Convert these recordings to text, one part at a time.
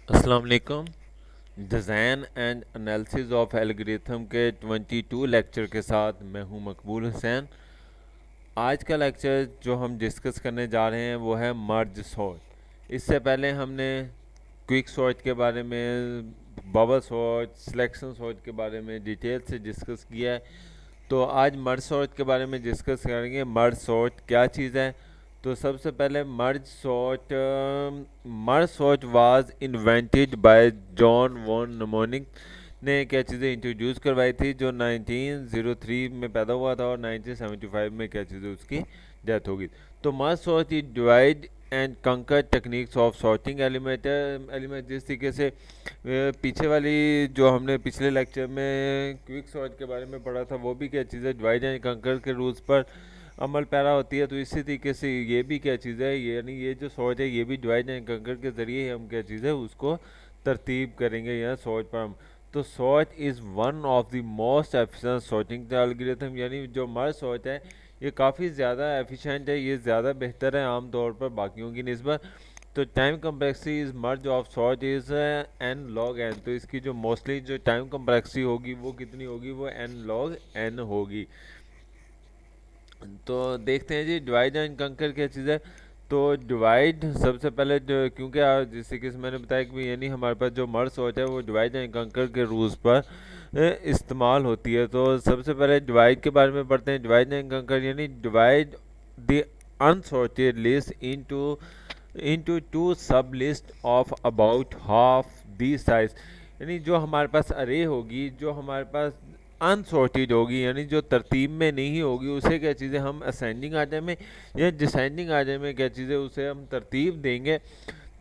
अस्सलाम वालेकुम। Design and analysis of algorithm के 22 लेक्चर के साथ मैं हूं मकबूल हुसैन। आज का लेक्चर जो हम डिस्कस करने जा रहे हैं वो है मर्ज सॉर्ट। इससे पहले हमने क्विक सॉर्ट के बारे में, बबल सॉर्ट, सिलेक्शन सॉर्ट के बारे में डिटेल से डिस्कस किया है। तो आज मर्ज सॉर्ट के बारे में डिस्कस करेंगे। मर्ज सॉर्ट क्या चीज़ है? तो सबसे पहले merge sort was invented by John von Neumann ने क्या चीज़ें इंट्रोड्यूस करवाई थी, जो 1903 में पैदा हुआ था और 1975 में क्या चीज़ें उसकी डेथ होगी। तो मर्ज सॉर्ट इज डिवाइड एंड कंकर टेक्निक्स ऑफ सॉर्टिंग एलिमेंट जिस तरीके से पीछे वाली जो हमने पिछले लेक्चर में क्विक सॉर्ट के बारे में पढ़ा था, वो भी क्या चीज़ है, डिवाइड एंड कंकर के रूल्स पर अमल पैरा होती है। तो इसी तरीके से ये भी क्या चीज़ है, यानी ये जो सॉर्ट है ये भी डिवाइड एंड कंकर के ज़रिए हम क्या चीज़ है उसको तरतीब करेंगे या सॉर्ट पर हम। तो sort is one of the most efficient sorting algorithm, यानी जो मर्ज सॉर्ट है ये काफ़ी ज़्यादा एफिशिएंट है, ये ज़्यादा बेहतर है आमतौर पर बाकियों की निस्बत। तो time complexity is merge of sort is n log n. तो इसकी जो मोस्टली जो टाइम कम्प्लेक्सिटी होगी वो कितनी होगी, वो एन लॉग एन होगी। तो देखते हैं जी डिवाइड एंड कंकर क्या चीज़ है। तो डिवाइड सबसे पहले जो, क्योंकि जैसे कि मैंने बताया कि यानी हमारे पास जो मर्ज होता है वो डिवाइड एंड कंकर के रूल्स पर इस्तेमाल होती है। तो सबसे पहले डिवाइड के बारे में पढ़ते हैं। डिवाइड एंड कंकर यानी divide the unsorted list into two sub list of about half the size. यानी जो हमारे पास अरे होगी, जो हमारे पास अनसॉर्टेड होगी, यानी जो तरतीब में नहीं होगी, उसे क्या चीज़ें हम असेंडिंग आर्डर में या डिसेंडिंग आर्डर में क्या चीज़ें उसे हम तरतीब देंगे।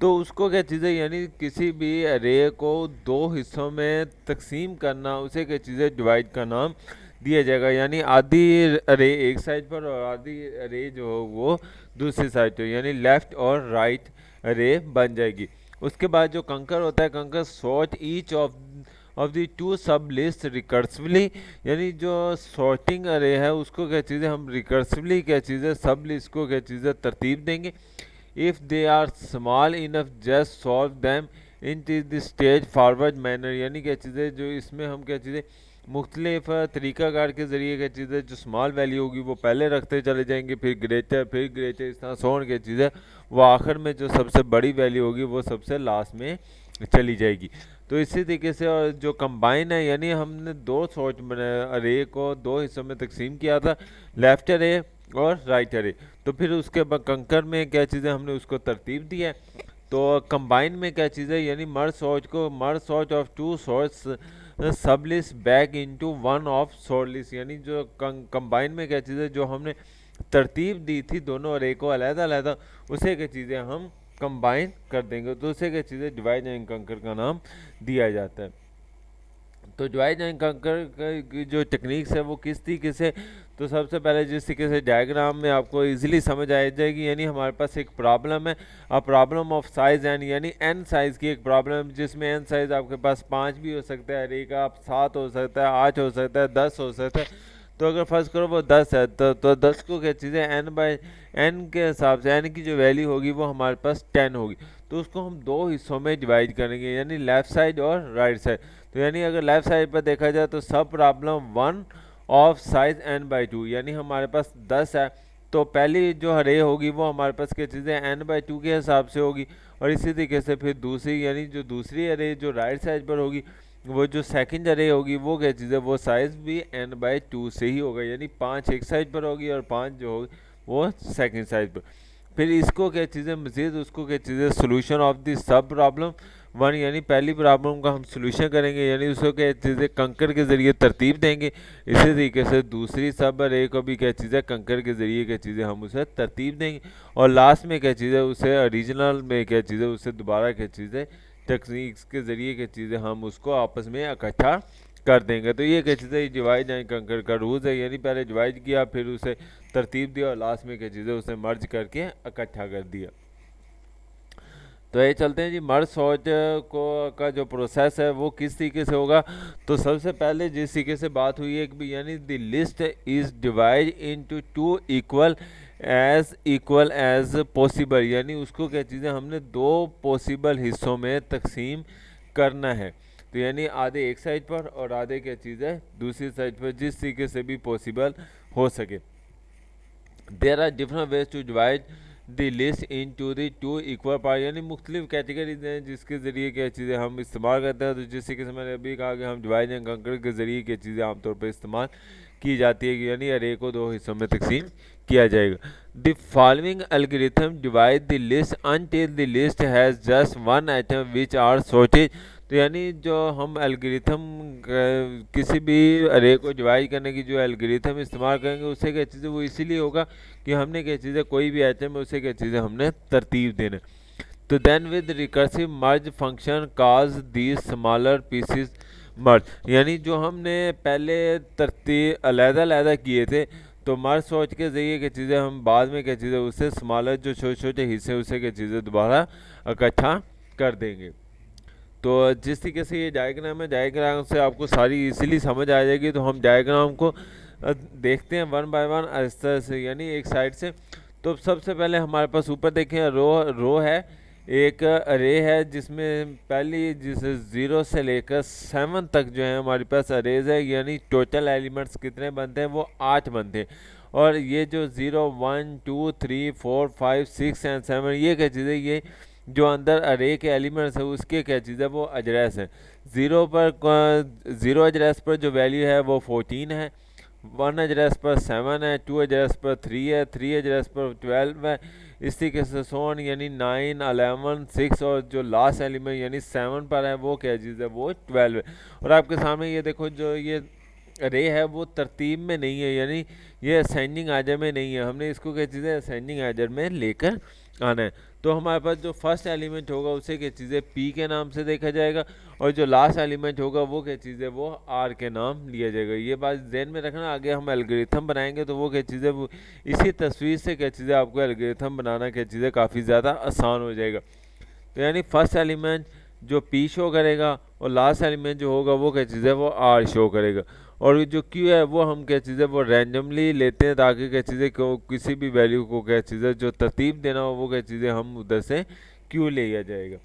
तो उसको क्या चीज़ें, यानी किसी भी अरे को दो हिस्सों में तकसीम करना, उसे क्या चीज़ें डिवाइड का नाम दिया जाएगा। यानी आधी अरे एक साइड पर और आधी अरे जो हो वो दूसरी साइड पर, यानी लेफ्ट और राइट अरे बन जाएगी। उसके बाद जो कंकर होता है, कंकर sort each of the two sub list recursively. यानी जो सॉर्टिंग अरे है उसको क्या चीज़ें हम रिकर्सिवली क्या चीज़ें सब लिस्ट को क्या चीज़ें तरतीब देंगे। If they are small enough just solve them in the stage forward manner. यानी क्या चीज़ें जो इसमें हम क्या चीज़ें मुख्तलिफ तरीक़ाकार के ज़रिए क्या चीज़ें, जो स्मॉल वैल्यू होगी वो पहले रखते चले जाएंगे, फिर ग्रेटर इस तरह सोन क्या चीज़ें, वो आखिर में जो सबसे बड़ी वैल्यू होगी वो सबसे लास्ट में चली जाएगी। तो इसी तरीके से, और जो कंबाइन है, यानी हमने दो सॉर्ट बनाया, अरे को दो हिस्सों में तकसीम किया था, लेफ्ट अरे और राइट अरे। तो फिर उसके बाद कंकर में क्या चीज़ें हमने उसको तरतीब दी है। तो कंबाइन में क्या चीज़ है, यानी merge sort of two sorts sub list back into one of sort list. यानी जो कंबाइन में क्या चीज़ है, जो हमने तरतीब दी थी दोनों अरे को अलहदा अलहदा, उसे क्या चीज़ें हम कंबाइन कर देंगे, तो उसे क्या चीज़ें डिवाइड एंड कंकर का नाम दिया जाता है। तो डिवाइड एंड कंकर की जो टेक्निक्स है वो किस तरीके से, तो सबसे पहले जिस तरीके से डायग्राम में आपको इजीली समझ आ जाएगी, यानी हमारे पास एक प्रॉब्लम है, a problem of size n, यानी एन साइज़ की एक प्रॉब्लम जिसमें एन साइज़ आपके पास 5 भी हो सकता है, अरे का 7 हो सकता है, 8 हो सकता है, 10 हो सकता है। तो अगर फर्स्ट करो वो 10 है, तो 10 को क्या चीज़ें एन बाय एन के हिसाब से एन की जो वैल्यू होगी वो हमारे पास 10 होगी। तो उसको हम दो हिस्सों में डिवाइड करेंगे, यानी लेफ़्ट साइड और राइट साइड। तो यानी अगर लेफ़्ट साइड पर देखा जाए तो सब problem one of size n by two, यानी हमारे पास 10 है। तो पहली जो अरे होगी वो हमारे पास क्या चीज़ें एन बाई टू के हिसाब से होगी, और इसी तरीके से फिर दूसरी, यानी जो दूसरी अरे जो राइट साइड पर होगी, वो जो सेकंड अरे होगी वो क्या चीज़ है, वो साइज़ भी एन बाई टू से ही होगा, यानी 5 एक साइड पर होगी और 5 जो होगी वो सेकंड साइड पर। फिर इसको क्या चीज़ें मज़ीद, उसको क्या चीज़ें solution of the sub problem one, यानी पहली प्रॉब्लम का हम सोल्यूशन करेंगे, यानी उसको क्या चीज़ें कंकर के ज़रिए तरतीब देंगे। इसी तरीके से दूसरी सब अरे को भी क्या चीज़ें कंकर के ज़रिए क्या चीज़ें हम उसे तरतीब देंगे, और लास्ट में क्या चीज़ें उसे ओरिजिनल में क्या चीज़ें उसे दोबारा क्या चीज़ें टेक्निक्स के ज़रिए क्या चीज़ें हम उसको आपस में इकट्ठा कर देंगे। तो ये क्या चीज़ें डिवाइड एंड कंकर का रूल्स है, यानी पहले डिवाइड किया, फिर उसे तरतीब दिया, और लास्ट में क्या चीज़ें उसे मर्ज करके इकट्ठा कर दिया। तो ये चलते हैं जी, मर्ज सॉर्ट को का जो प्रोसेस है वो किस तरीके से होगा। तो सबसे पहले जिस तरीके से बात हुई है कि यानी the list is divide into two equal as equal as possible, यानी उसको क्या चीज़ें हमने दो पॉसिबल हिस्सों में तकसीम करना है। तो यानी आधे एक साइड पर और आधे क्या चीज़ है दूसरी साइड पर, जिस तरीके से भी पॉसिबल हो सके। There are different ways to divide the list into the two equal part, यानी मुख्तलिफ कैटेगरीज हैं जिसके ज़रिए क्या चीज़ें हम इस्तेमाल करते हैं। तो जिस तरीके से मैंने अभी कहा कि हम डिवाइड एंड कंकर के ज़रिए क्या चीज़ें आमतौर पर इस्तेमाल की जाती है, यानी अरे को दो हिस्सों में तकसीम किया जाएगा। The following algorithm divide the list until the list has just one item which are sorted. तो यानी जो हम एल्गोरिथम किसी भी अरे को डिवाइड करने की जो एल्गोरिथम इस्तेमाल करेंगे उससे क्या चीज़ें वो इसीलिए होगा कि हमने क्या चीज़ें कोई भी आइटम है उसे क्या चीज़ें हमने तरतीब देना। तो then with recursive merge function cause these smaller pieces merge, यानी जो हमने पहले तरतीब अलग-अलग किए थे तो मर्ज सोच के ज़रिए क्या चीज़ें हम बाद में क्या चीज़ें उससे स्मॉलर जो छोटे छोटे हिस्से उसे क्या चीज़ें दोबारा इकट्ठा कर देंगे। तो जिस तरीके से ये डायग्राम है, डायग्राम से आपको सारी इजीली समझ आ जाएगी। तो हम डायग्राम को देखते हैं वन बाय वन इस तरह से, यानी एक साइड से। तो सबसे पहले हमारे पास ऊपर देखें रो है, एक अरे है जिसमें पहली जिसे 0 से लेकर 7 तक जो है हमारे पास अरेज है, यानी टोटल एलिमेंट्स कितने बनते हैं वो 8 बनते हैं। और ये जो 0 1 2 3 4 5 6 एंड 7 ये क्या चीज़ है, ये जो अंदर अरे के एलिमेंट्स है उसके क्या चीज़ है वो एड्रेस है। ज़ीरो एड्रेस पर जो वैल्यू है वो 14 है, 1 एड्रेस पर 7 है, 2 एड्रेस पर 3 है, 3 एड्रेस पर 12 है, इस तरीके से सोन यानी 9 11 6 और जो लास्ट एलिमेंट यानी 7 पर है वो क्या चीज़ है वो 12 है। और आपके सामने ये देखो जो ये अरे है वो तरतीब में नहीं है, यानी ये असेंडिंग आर्डर में नहीं है, हमने इसको क्या चीज़ है असेंडिंग आर्डर में लेकर आना है। तो हमारे पास जो फर्स्ट एलिमेंट होगा उसे क्या चीज़ है पी के नाम से देखा जाएगा, और जो लास्ट एलिमेंट होगा वो क्या चीज़ है वो आर के नाम लिया जाएगा। ये बात ध्यान में रखना, आगे हम एल्गोरिथम बनाएंगे तो वो क्या चीज़ है वो इसी तस्वीर से क्या चीज़ है आपको एल्गोरिथम बनाना क्या चीज़ है काफ़ी ज़्यादा आसान हो जाएगा। तो यानी फर्स्ट एलिमेंट जो पी शो करेगा और लास्ट एलिमेंट जो होगा वो क्या चीज़ है वो आर शो करेगा, और जो क्यू है वो हम क्या चीज़ है वो रैंडमली लेते हैं ताकि क्या चीज़ें को किसी भी वैल्यू को क्या चीज़ है जो तरतीब देना हो वो क्या चीज़ें हम उधर से क्यू ले लिया जाएगा।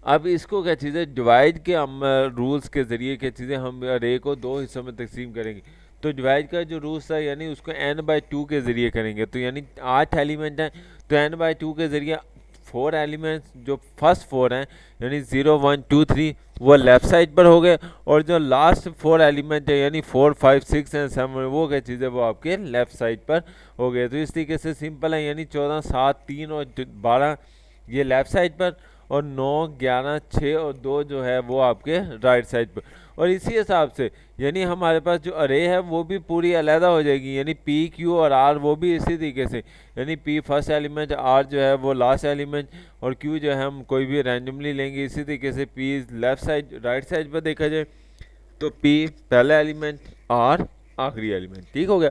अब इसको क्या चीज़ है डिवाइड के हम रूल्स के ज़रिए क्या चीज़ें हम अरे को दो हिस्सों में तकसीम करेंगे। तो डिवाइड का जो रूल्स है यानी उसको n/2 के ज़रिए करेंगे। तो यानी 8 एलिमेंट हैं तो n/2 के ज़रिए 4 एलिमेंट्स जो फर्स्ट 4 हैं यानी 0 1 2 3 वो लेफ़्ट साइड पर हो गए, और जो लास्ट 4 एलिमेंट है यानी 4 5 6 एंड 7 वो क्या चीज़ है वो आपके लेफ़्ट साइड पर हो गए। तो इस तरीके से सिंपल है, यानी 14 7 3 और 12 ये लेफ़्ट साइड पर, और 9 11 6 और 2 जो है वो आपके राइट साइड पर। और इसी हिसाब से यानी हमारे पास जो अरे है वो भी पूरी अलहदा हो जाएगी, यानी पी क्यू और आर वो भी इसी तरीके से, यानी पी फर्स्ट एलिमेंट, आर जो है वो लास्ट एलिमेंट, और क्यू जो है हम कोई भी रैंडमली लेंगे। इसी तरीके से P left side right side पर देखा जाए तो पी पहला एलिमेंट, आर आखिरी एलिमेंट। ठीक हो गया।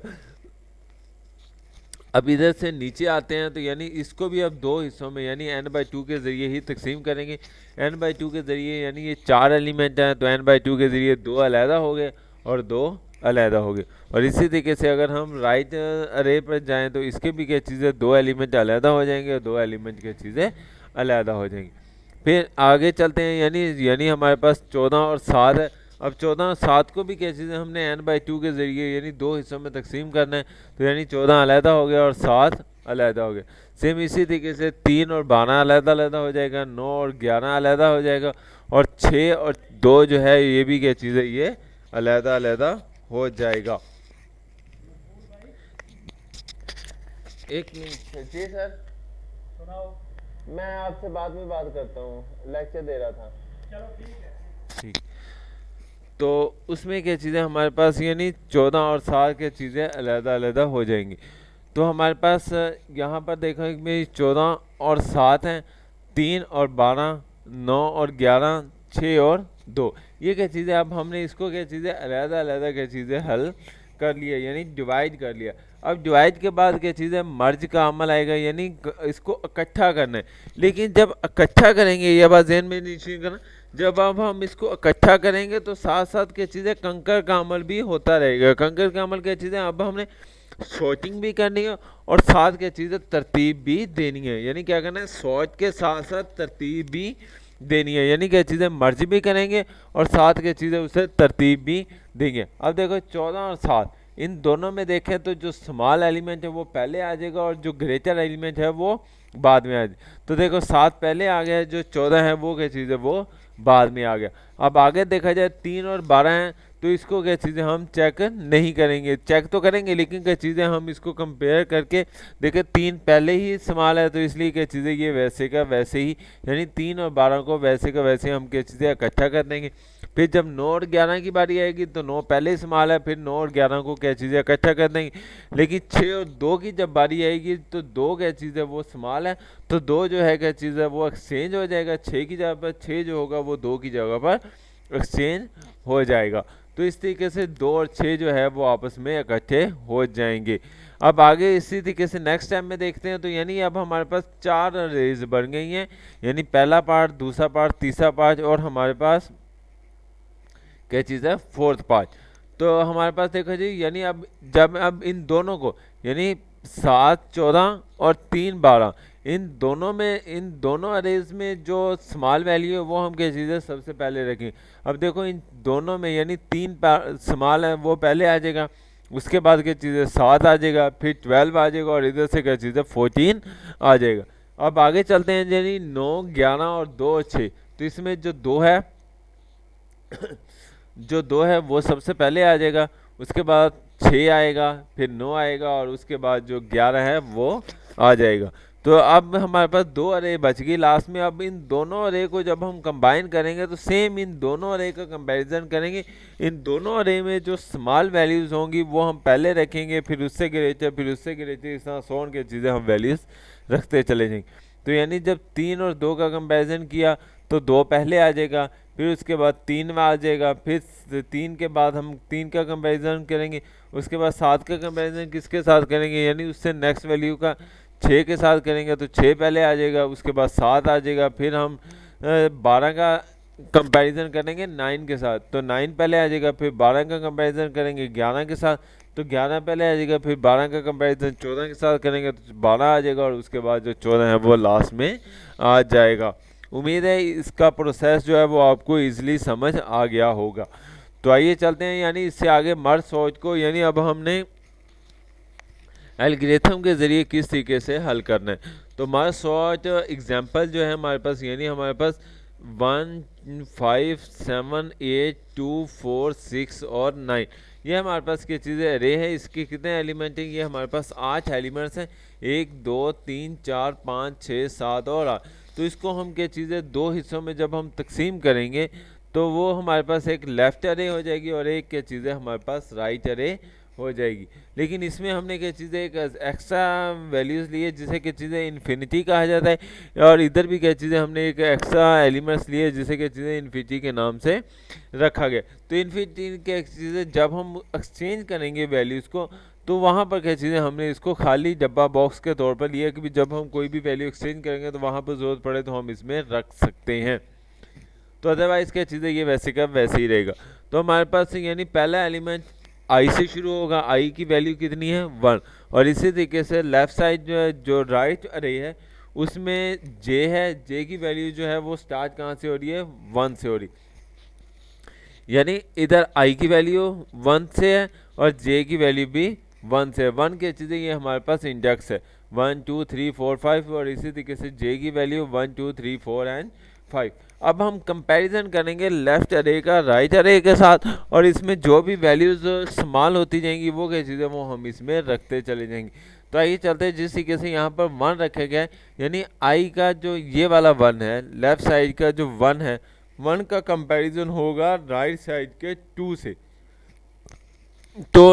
अब इधर से नीचे आते हैं तो यानी इसको भी अब दो हिस्सों में यानी n/2 के ज़रिए ही तकसीम करेंगे। n/2 के ज़रिए यानी ये 4 एलिमेंट हैं तो n/2 के ज़रिए 2 अलहदा हो गए और 2 अलहदा हो गए। और इसी तरीके से अगर हम राइट अरे पर जाएं तो इसके भी क्या चीज़ें 2 एलिमेंट अलहदा हो जाएंगे और 2 एलिमेंट क्या चीज़ें अलहदा हो जाएंगी। फिर आगे चलते हैं, यानी हमारे पास 14 और 7 है। अब 14 और 7 को भी क्या चीज़ें हमने n/2 के ज़रिए यानी दो हिस्सों में तकसीम करना है। तो यानी 14 अलहदा हो गया और 7 अलहदा हो गया। सेम इसी तरीके से 3 और 12 अलहदा हो जाएगा, 9 और 11 अलहदा हो जाएगा, और 6 और 2 जो है ये भी क्या चीज़ है ये अलहदा हो जाएगा। एक मिनट जी सर, सुनाओ। मैं आपसे बाद में बात करता हूँ, लेक्चर दे रहा था। चलो ठीक है। ठीक। तो उसमें क्या चीज़ें हमारे पास यानी 14 और 7 क्या चीज़ें अलग हो जाएंगी। तो हमारे पास यहाँ पर देखो कि 14 और 7 हैं, 3 और 12, 9 और 11, 6 और 2 ये क्या चीज़ें। अब हमने इसको क्या चीज़ें अलग क्या चीज़ें हल कर लिया यानी डिवाइड कर लिया। अब डिवाइड के बाद क्या चीज़ है मर्ज का अमल आएगा, यानी इसको इकट्ठा करना है। लेकिन जब इकट्ठा करेंगे ये बात ज़हन में नहीं करना, जब अब हम इसको इकट्ठा करेंगे तो साथ साथ क्या चीज़ है कंकर का अमल भी होता रहेगा। कंकर का अमल क्या चीज़ है, अब हमने सॉर्टिंग भी करनी है और साथ क्या चीज़ है तरतीब भी देनी है। यानी क्या करना है, सॉर्ट के साथ साथ तरतीब भी देनी है। यानी क्या चीज़ें मर्ज भी करेंगे और साथ क्या चीज़ें उसे तरतीब भी देंगे। अब देखो 14 और 7 इन दोनों में देखें तो जो स्मॉल एलिमेंट है वो पहले आ जाएगा और जो ग्रेटर एलिमेंट है वो बाद में आ जाएगा। तो देखो 7 पहले आ गया, जो 14 है वो क्या चीज़ है वो बाद में आ गया। अब आगे देखा जाए 3 और 12 हैं, तो इसको क्या चीज़ें हम चेक नहीं करेंगे, चेक तो करेंगे लेकिन क्या चीज़ें हम इसको कंपेयर करके देखें 3 पहले ही इस्तेमाल है तो इसलिए क्या चीज़ें ये वैसे का वैसे ही, यानी 3 और 12 को वैसे का वैसे हम क्या चीज़ें इकट्ठा कर देंगे। फिर जब 9 और 11 की बारी आएगी तो 9 पहले इस्तेमाल है, फिर 9 और 11 को क्या चीज़ें इकट्ठा कर देंगे। लेकिन 6 और 2 की जब बारी आएगी तो 2 क्या चीज़ है वो इस्तेमाल है, तो 2 जो है क्या चीज़ है वो एक्सचेंज हो जाएगा 6 की जगह पर, 6 जो होगा वो 2 की जगह पर एक्सचेंज हो जाएगा। तो इस तरीके से 2 और 6 जो है वो आपस में इकट्ठे हो जाएंगे। अब आगे इसी तरीके से नेक्स्ट टाइम में देखते हैं, तो यानी अब हमारे पास 4 अरेज बन गई हैं, यानी पहला पार्ट, दूसरा पार्ट, तीसरा पार्ट और हमारे पास क्या चीज़ है फोर्थ पार्ट। तो हमारे पास देखो जी, यानी अब इन दोनों को, यानी 7 14 और 3 12 इन दोनों अरेज में जो स्मॉल वैल्यू है वो हम क्या चीज़ है सबसे पहले रखें। अब देखो इन दोनों में यानी 3 स्मॉल है वो पहले आ जाएगा, उसके बाद क्या चीज़ है 7 आ जाएगा, फिर 12 आ जाएगा और इधर से क्या चीज़ है 14 आ जाएगा। अब आगे चलते हैं, यानी 9 11 और 2 और 6, तो इसमें जो 2 है जो 2 है वो सबसे पहले आ जाएगा, उसके बाद 6 आएगा, फिर 9 आएगा और उसके बाद जो 11 है वो आ जाएगा। तो अब हमारे पास 2 अरे बच गई लास्ट में। अब इन दोनों अरे को जब हम कंबाइन करेंगे तो सेम इन दोनों अरे का कंपैरिजन करेंगे। इन दोनों अरे में जो स्मॉल वैल्यूज़ होंगी वो हम पहले रखेंगे, फिर उससे ग्रेटर, फिर उससे ग्रेटर, इस तरह सोन के चीज़ें हम वैल्यूज़ रखते चले जाएंगे। तो यानी जब 3 और 2 का कंपैरिजन किया तो 2 पहले आ जाएगा, फिर उसके बाद 3 में आ जाएगा, फिर 3 के बाद हम 3 का कंपैरिजन करेंगे, उसके बाद 7 का कंपैरिजन किसके साथ करेंगे, यानी उससे नेक्स्ट वैल्यू का 6 के साथ करेंगे, तो 6 पहले आ जाएगा, उसके बाद 7 आ जाएगा, फिर हम 12 का कंपैरिजन करेंगे 9 के साथ, तो 9 पहले आ जाएगा, फिर 12 का कंपैरिजन करेंगे 11 के साथ, तो 11 पहले आ जाएगा, फिर 12 का कंपैरिजन 14 के साथ करेंगे तो 12 आ जाएगा और उसके बाद जो 14 है वो लास्ट में आ जाएगा। उम्मीद है इसका प्रोसेस जो है वो आपको इजीली समझ आ गया होगा। तो आइए चलते हैं, यानी इससे आगे मर्ज सॉर्ट को, यानी अब हमने एल्गोरिथम के ज़रिए किस तरीके से हल करना है। तो मर्ज सॉर्ट एग्जांपल जो है हमारे पास, यानी हमारे पास 1 5 7 8 2 4 6 और 9, ये हमारे पास क्या चीज़ें अरे है। इसके कितने एलिमेंट हैं, ये हमारे पास 8 एलिमेंट्स हैं, 1 2 3 4 5 6 7 और 8। तो इसको हम क्या चीज़ें दो हिस्सों में जब हम तकसीम करेंगे तो वो हमारे पास एक लेफ़्ट अरे हो जाएगी और एक क्या चीज़ें हमारे पास राइट अरे हो जाएगी। लेकिन इसमें हमने क्या चीज़ें एक एक्स्ट्रा वैल्यूज़ लिए जिसे क्या चीज़ें इन्फिनिटी कहा जाता है, और इधर भी क्या चीज़ें हमने एक एक्स्ट्रा एलिमेंट्स लिए जिसे क्या चीज़ें इन्फिनिटी के नाम से रखा गया। तो इन्फिनिटी के चीज़ें जब हम एक्सचेंज करेंगे वैल्यूज़ को, तो वहाँ पर क्या चीज़ें हमने इसको खाली डब्बा बॉक्स के तौर पर लिया कि जब हम कोई भी वैल्यू एक्सचेंज करेंगे तो वहाँ पर ज़रूरत पड़े तो हम इसमें रख सकते हैं। तो अदरवाइज़ क्या चीज़ें ये वैसे का वैसे ही रहेगा। तो हमारे पास यानी पहला एलिमेंट आई से शुरू होगा, आई की वैल्यू कितनी है 1, और इसी तरीके से लेफ़्ट साइड जो है जो राइट अरे है उसमें जे है, जे की वैल्यू जो है वो स्टार्ट कहाँ से हो रही है 1 से हो रही, यानी इधर आई की वैल्यू 1 से है और जे की वैल्यू भी 1 से है। 1 की चीज़ें ये हमारे पास इंडेक्स है 1 2 3 4 5, और इसी तरीके से जे की वैल्यू 1 2 3 4 एंड 5। अब हम कंपैरिजन करेंगे लेफ्ट अरे का राइट अरे के साथ, और इसमें जो भी वैल्यूज़ स्मॉल होती जाएंगी वो क्या चीज़ें वो हम इसमें रखते चले जाएंगे। तो आइए चलते हैं, जिस तरीके से यहाँ पर 1 रखा गया है, यानी आई का जो ये वाला 1 है, लेफ्ट साइड का जो 1 है, 1 का कंपैरिजन होगा राइट साइड के 2 से। तो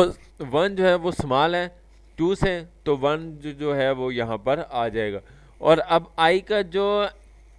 1 जो है वो स्मॉल है 2 से, तो 1 जो है वो यहाँ पर आ जाएगा। और अब आई का जो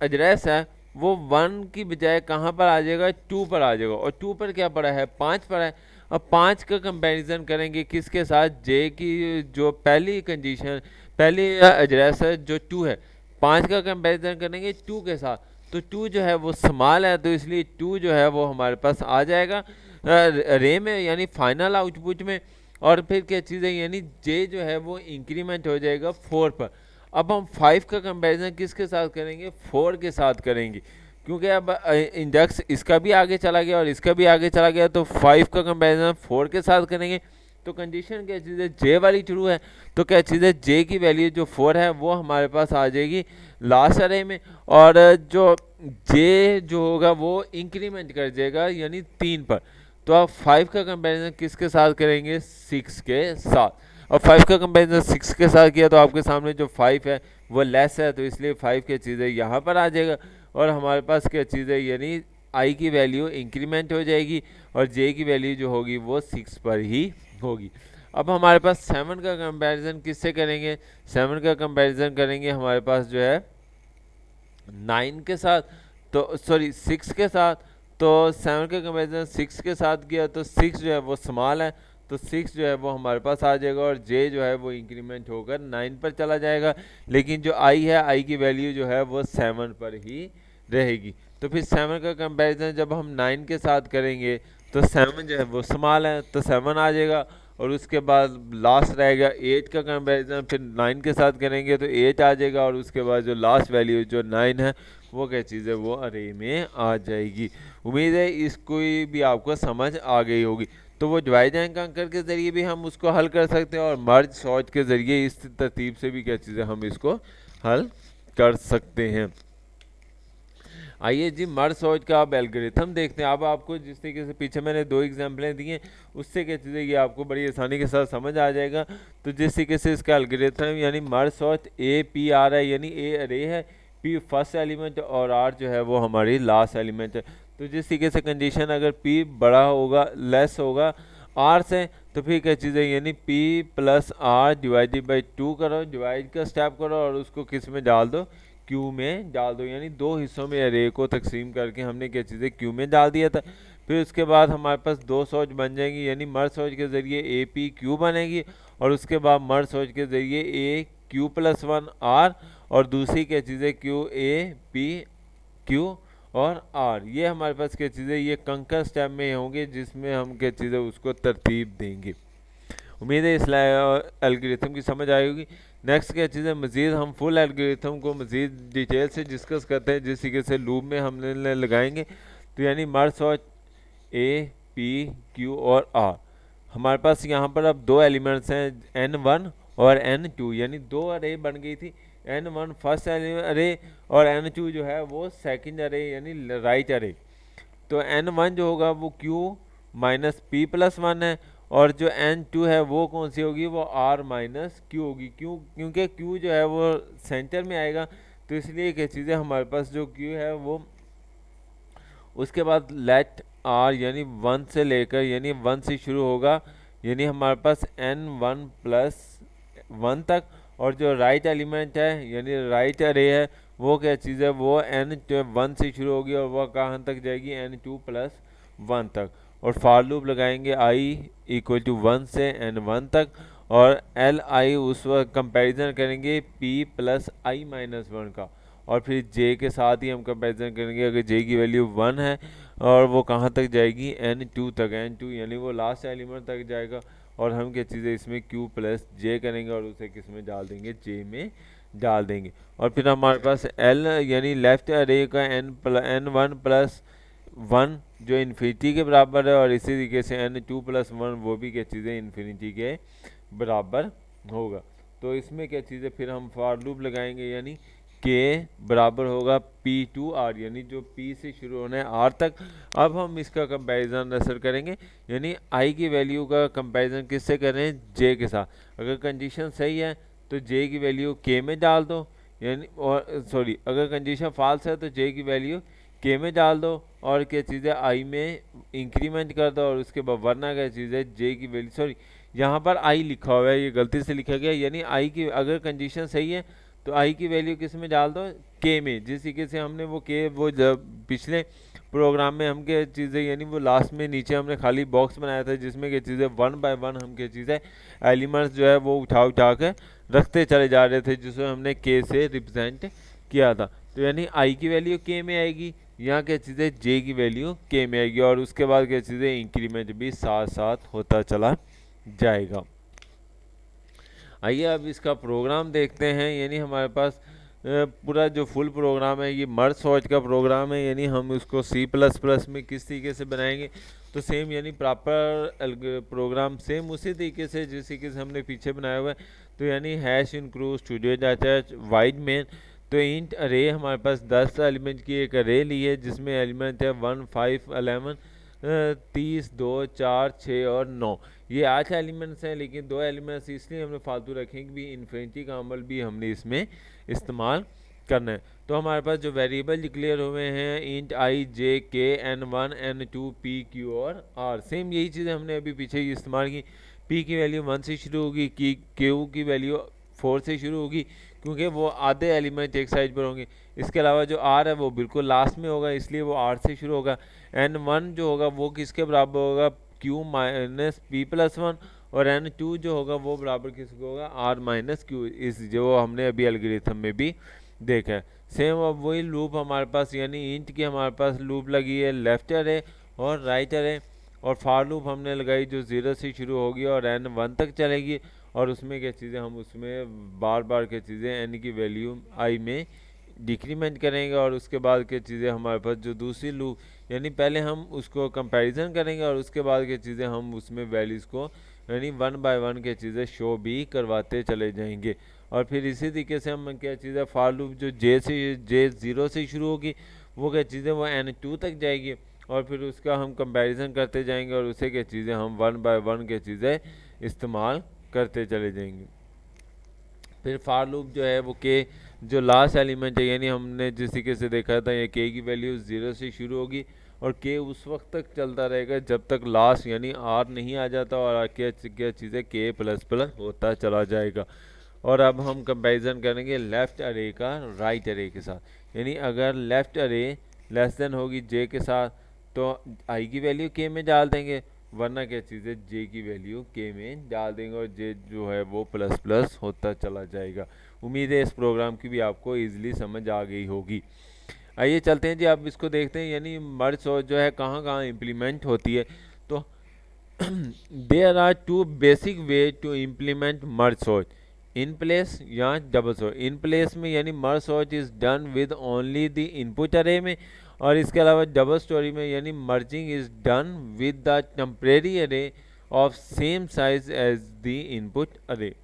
एड्रेस है वो 1 की बजाय कहाँ पर आ जाएगा 2 पर आ जाएगा, और 2 पर क्या पड़ा है 5 पर है। अब 5 का कंपैरिजन करेंगे किसके साथ, जे की जो पहली कंडीशन पहली एड्रेस है जो 2 है, 5 का कंपैरिजन करेंगे 2 के साथ, तो 2 जो है वो स्मॉल है तो इसलिए 2 जो है वो हमारे पास आ जाएगा रे में, यानी फाइनल आउटपुट में। और फिर क्या चीज़ है यानी जे जो है वो इंक्रीमेंट हो जाएगा 4 पर। अब हम 5 का कंपैरिजन किसके साथ करेंगे, 4 के साथ करेंगे, क्योंकि अब इंडेक्स इसका भी आगे चला गया और इसका भी आगे चला गया, तो 5 का कंपैरिजन 4 के साथ करेंगे। तो कंडीशन क्या चीज़ है, जे वाली ट्रू है, तो क्या चीज़ है जे की वैल्यू जो 4 है वो हमारे पास आ जाएगी लास्ट अरे में, और जो जे जो होगा वो इंक्रीमेंट कर जाएगा यानी 3 पर। तो आप 5 का कंपैरिजन किसके साथ करेंगे, 6 के साथ। और 5 का कंपैरिजन 6 के साथ किया तो आपके सामने जो 5 है वो लेस है, तो इसलिए 5 की चीज़ें यहाँ पर आ जाएगा, और हमारे पास क्या चीज़ है यानी आई की वैल्यू इंक्रीमेंट हो जाएगी और जे की वैल्यू जो होगी वो 6 पर ही होगी। अब हमारे पास 7 का कंपैरिजन किससे करेंगे, 7 का कंपैरिजन करेंगे हमारे पास जो है 9 के साथ, तो सॉरी 6 के साथ। तो 7 का कंपैरिजन 6 के साथ किया तो 6 जो है वो स्मॉल है, तो 6 जो है वो हमारे पास आ जाएगा और जे जो है वो इंक्रीमेंट होकर 9 पर चला जाएगा, लेकिन जो आई है आई की वैल्यू जो है वो 7 पर ही रहेगी। तो फिर 7 का कंपैरिजन जब हम 9 के साथ करेंगे तो 7 जो है वो स्मॉल है, तो 7 आ जाएगा, और उसके बाद लास्ट रहेगा 8 का कंपैरिजन, फिर 9 के साथ करेंगे तो 8 आ जाएगा, और उसके बाद जो लास्ट वैल्यू जो 9 है वो क्या चीज़ है वो अरे में आ जाएगी। उम्मीद है इसको भी आपको समझ आ गई होगी। तो वो डिवाइड एंड कंकर के ज़रिए भी हम उसको हल कर सकते हैं और मर्ज सॉर्ट के ज़रिए इस तरतीब से भी क्या चीज़ है हम इसको हल कर सकते हैं। आइए जी मर्ज सॉर्ट का आप एल्गोरिथम देखते हैं। अब आपको जिस तरीके से पीछे मैंने 2 एग्जाम्पलें दी हैं उससे क्या चीज़ें ये आपको बड़ी आसानी के साथ समझ आ जाएगा। तो जिस तरीके से इसका एल्गोरिथम यानी merge sort A P R है, यानी ए अरे है, पी फर्स्ट एलिमेंट और आर जो है वो हमारी लास्ट एलिमेंट है। तो जिस तरीके से कंडीशन अगर पी बड़ा होगा लेस होगा आर से, तो फिर क्या चीज़ है यानी P plus R divided by 2 करो, डिवाइड का स्टेप करो और उसको किस में डाल दो, क्यू में डाल दो, यानी 2 हिस्सों में अरे को तकसीम करके हमने क्या चीज़ें क्यू में डाल दिया था। फिर उसके बाद हमारे पास 2 सॉर्ट बन जाएंगी, यानी मर्ज सॉर्ट के ज़रिए ए पी क्यू बनेगी, और उसके बाद मर्ज सॉर्ट के ज़रिए ए क्यू प्लस 1 आर, और दूसरी क्या चीज़ें क्यू ए पी क्यू और आर। ये हमारे पास क्या चीज़ें ये कंकर स्टेप में होंगे जिसमें हम क्या चीज़ें उसको तरतीब देंगे। उम्मीद है इस एल्गोरिथम की समझ आई होगी। नेक्स्ट क्या चीज़ है, मज़ीद हम फुल एल्गोरिथम को मज़ीद डिटेल से डिस्कस करते हैं, जिस तरीके से लूप में हमने लगाएंगे। तो यानी merge sort A P Q और आर, हमारे पास यहाँ पर अब 2 एलिमेंट्स हैं n1 और n2, यानी 2 अरे बन गई थी, n1 फर्स्ट अरे और n2 जो है वो सेकंड अरे यानी राइट अरे। तो n1 जो होगा वो q माइनस पी प्लस 1 है, और जो n2 है वो कौन सी होगी, वो r माइनस क्यू होगी। क्यों, क्योंकि q जो है वो सेंटर में आएगा, तो इसलिए क्या चीज़ें हमारे पास जो q है वो उसके बाद लेट r यानी 1 से लेकर यानी 1 से शुरू होगा, यानी हमारे पास n1 प्लस 1 तक, और जो राइट एलिमेंट है यानी राइट अरे है वो क्या चीज़ है वो n1 से शुरू होगी और वह कहाँ तक जाएगी n2 प्लस 1 तक। और फार लूप लगाएंगे i इक्वल टू 1 से n1 तक, और एल आई उस वक्त कंपैरिजन करेंगे p प्लस आई माइनस 1 का, और फिर j के साथ ही हम कंपैरिजन करेंगे। अगर j की वैल्यू 1 है और वो कहाँ तक जाएगी n2 तक, n2 यानी वो लास्ट एलिमेंट तक जाएगा, और हम क्या चीज़ें इसमें q प्लस j करेंगे और उसे किस में डाल देंगे, j में डाल देंगे। और फिर हमारे पास l यानी लेफ्ट अरे का n1 प्लस 1 जो इन्फिनिटी के बराबर है, और इसी तरीके से n2 प्लस 1 वो भी क्या चीज़ें इन्फिनिटी के बराबर होगा। तो इसमें क्या चीज़ें फिर हम फॉर लूप लगाएंगे, यानी के बराबर होगा P2R, यानी जो P से शुरू होना है R तक। अब हम इसका कंपैरिजन असर करेंगे, यानी I की वैल्यू का कंपैरिजन किससे करें, J के साथ। अगर कंडीशन सही है तो J की वैल्यू K में डाल दो, यानी और सॉरी अगर कंडीशन फॉल्स है तो J की वैल्यू K में डाल दो, और क्या चीज़ है I में इंक्रीमेंट कर दो, और उसके बाद वरना क्या चीज़ है J की वैल्यू सॉरी यहाँ पर I लिखा हुआ है, ये गलती से लिखा गया, यानी I की अगर कंडीशन सही है तो I की वैल्यू किस में डाल दो, K में। जिस तरीके से हमने वो K वो जब पिछले प्रोग्राम में हम क्या चीज़ें यानी वो लास्ट में नीचे हमने खाली बॉक्स बनाया था जिसमें क्या चीज़ें 1 बाय 1 हम क्या चीज़ें एलिमेंट्स जो है वो उठा कर रखते चले जा रहे थे, जिसे हमने K से रिप्रेजेंट किया था। तो यानी I की वैल्यू K में आएगी, यहाँ क्या चीज़ें J की वैल्यू K में आएगी, और उसके बाद क्या चीज़ें इंक्रीमेंट भी साथ साथ होता चला जाएगा। आइए अब इसका प्रोग्राम देखते हैं। यानी हमारे पास पूरा जो फुल प्रोग्राम है ये मर्ज सॉर्ट का प्रोग्राम है। यानी हम उसको C++ में किस तरीके से बनाएंगे, तो सेम यानी प्रॉपर प्रोग्राम सेम उसी तरीके से जिस तरीके से हमने पीछे बनाया हुआ है। तो यानी hash include studio data wide main. तो इंट अरे हमारे पास 10 एलिमेंट की एक अरे ली है जिसमें एलिमेंट है 1 5 11 30 2 4 6 और 9। ये 8 एलिमेंट्स हैं, लेकिन 2 एलिमेंट्स इसलिए हमने फालतू रखे कि भी इन्फिनिटी का अमल भी हमने इसमें इस्तेमाल करना है। तो हमारे पास जो वेरिएबल डिक्लेयर हुए हैं इंट आई जे के N1 N2 P Q और R, सेम यही चीज़ें हमने अभी पीछे ही इस्तेमाल की। P की वैल्यू 1 से शुरू होगी, की Q की वैल्यू 4 से शुरू होगी क्योंकि वो आधे एलिमेंट एक साइड पर होंगे। इसके अलावा जो R है वो बिल्कुल लास्ट में होगा, इसलिए वो R से शुरू होगा। N1 जो होगा वो किसके बराबर होगा, Q माइनस P+1, और N2 जो होगा वो बराबर किसको होगा, R माइनस Q, इस जो हमने अभी एल्गोरिथम में भी देखा है। सेम अब वही लूप हमारे पास, यानी इंट की हमारे पास लूप लगी है लेफ्ट अरे और राइट अरे, और फार लूप हमने लगाई जो 0 से शुरू होगी और N1 तक चलेगी। और उसमें क्या चीज़ें हम उसमें बार बार क्या चीज़ें N की वैल्यू I में डिक्रीमेंट करेंगे। और उसके बाद क्या चीज़ें हमारे पास जो दूसरी लूप, यानी पहले हम उसको कंपैरिजन करेंगे और उसके बाद क्या चीज़ें हम उसमें वैल्यूज़ को यानी 1 बाय 1 के चीज़ें शो भी करवाते चले जाएंगे। और फिर इसी तरीके से हम क्या चीज़ है फार लूप जो J0 से शुरू होगी वो क्या चीज़ें वो N2 तक जाएगी, और फिर उसका हम कंपैरिजन करते जाएंगे और उसे क्या चीज़ें हम 1 बाय 1 के चीज़ें इस्तेमाल करते चले जाएंगे। फिर फार लूप जो है वो के जो लास्ट एलिमेंट है, यानी हमने जिस तरीके से देखा था ये के की वैल्यू 0 से शुरू होगी और के उस वक्त तक चलता रहेगा जब तक लास्ट यानी आर नहीं आ जाता, और क्या क्या चीज़ें के प्लस प्लस होता चला जाएगा। और अब हम कंपैरिजन करेंगे लेफ़्ट अरे का राइट अरे के साथ। यानी अगर लेफ़्ट अरे लेस देन होगी जे के साथ तो आई की वैल्यू के में डाल देंगे, वरना क्या चीज़ है जे की वैल्यू के में डाल देंगे और जे जो है वो प्लस प्लस होता चला जाएगा। उम्मीद है इस प्रोग्राम की भी आपको ईजिली समझ आ गई होगी। आइए चलते हैं जी, आप इसको देखते हैं यानी मर्ज सॉर्ट जो है कहाँ कहाँ इम्प्लीमेंट होती है। तो there are two basic way to implement merge sort, in place या डबल सॉर्ट। इन प्लेस में यानी merge sort is done with only the input array में, और इसके अलावा डबल स्टोरी में यानी merging is done with the temporary array of same size as the input array.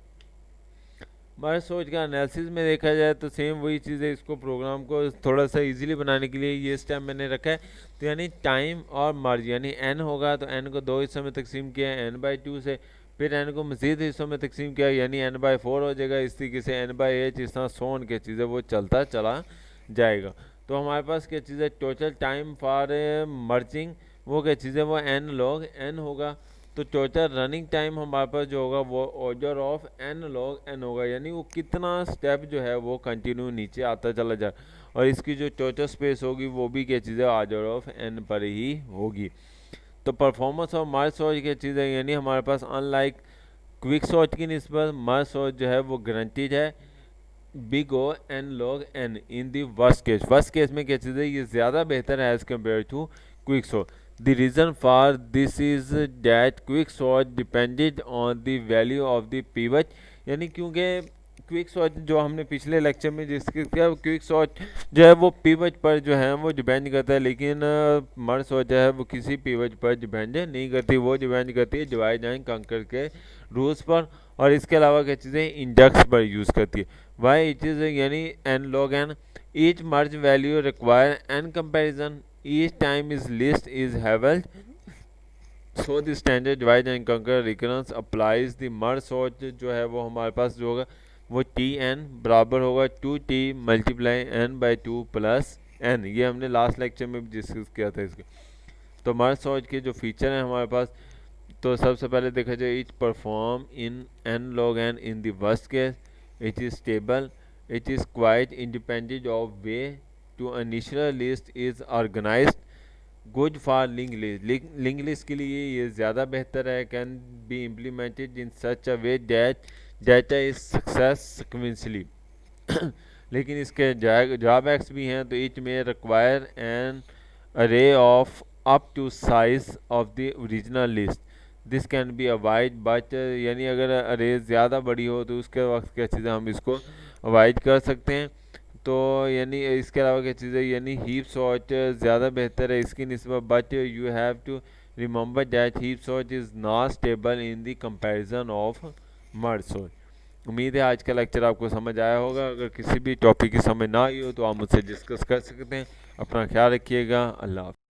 Merge सोच का एनालिसिस में देखा जाए तो सेम वही चीज़ है, इसको प्रोग्राम को थोड़ा सा इजीली बनाने के लिए ये स्टेप मैंने रखा है। तो यानी टाइम और मर्ज यानी n होगा तो n को 2 हिस्सों में तकसीम किया n/2 से, फिर n को मज़ीद हिस्सों में तकसीम किया यानी n/4 हो जाएगा। इस तरीके से n/8 इस तरह सोन के चीज़ें वो चलता चला जाएगा। तो हमारे पास क्या चीज़ है टोटल टाइम फॉर मर्जिंग, वो क्या चीज़ है वो n log n होगा। तो टोटल रनिंग टाइम हमारे पास जो होगा वो order of n log n होगा, यानी वो कितना स्टेप जो है वो कंटिन्यू नीचे आता चला जाए। और इसकी जो टोटल स्पेस होगी वो भी क्या चीज़ है ऑर्डर ऑफ n पर ही होगी। तो परफॉर्मेंस ऑफ मर्ज सॉर्ट क्या चीज़ है, यानी हमारे पास अनलाइक क्विक सॉर्ट की निस्बत मर्ज सॉर्ट जो है वो गारंटीड है big O n log n in the worst case. Worst case में क्या चीज़ है ये ज़्यादा बेहतर है as compared to quick sort. The reason for this is that quick sort depended on the value of the pivot, यानी क्योंकि क्विक सॉर्ट जो हमने पिछले लेक्चर में जिसके क्या क्विक सॉर्ट जो है वो पिवट पर जो है वो डिपेंड करता है, लेकिन मर्ज सॉर्ट जो है वो किसी पिवट पर डिपेंड नहीं करती, वो डिपेंड करती है डिवाइड एंड कंकर के रूल्स पर। और इसके अलावा क्या चीज़ें इंडेक्स पर यूज़ करती है। वाई इट इज़ यानी n log n each merge value require n comparison each time is list is held, so the standard divide and conquer recurrence applies। the merge sort जो है वो हमारे पास जो होगा वो tn बराबर होगा 2t multiply n by 2 plus n। ये हमने लास्ट लेक्चर में भी डिस्कस किया था इसके। तो मर्ज सॉर्ट के जो फीचर हैं हमारे पास, तो सबसे पहले देखा जाए it perform in n log n in the worst case, it is stable, it is quite independent of way to initial list is organized, good for linked list। linked list के लिए ये ज़्यादा बेहतर है, can be implemented in such a way that data is success sequentially। लेकिन इसके drawbacks भी हैं। तो इट में require an array of up to size of the original list। This can be avoid but यानी अगर अरेज ज़्यादा बड़ी हो तो उसके वक्त क्या चीज़ें हम इसको अवॉइड कर सकते हैं। तो यानी इसके अलावा क्या चीज़ें यानी हीप सॉल्ट ज़्यादा बेहतर है इसकी निस्बत, but you have to remember that heap sort is not stable in the comparison of merge sort. उम्मीद है आज का लेक्चर आपको समझ आया होगा। अगर किसी भी टॉपिक की समझ ना आई हो तो आप मुझसे डिस्कस कर सकते हैं। अपना ख्याल रखिएगा। अल्लाह हाफ़िज़।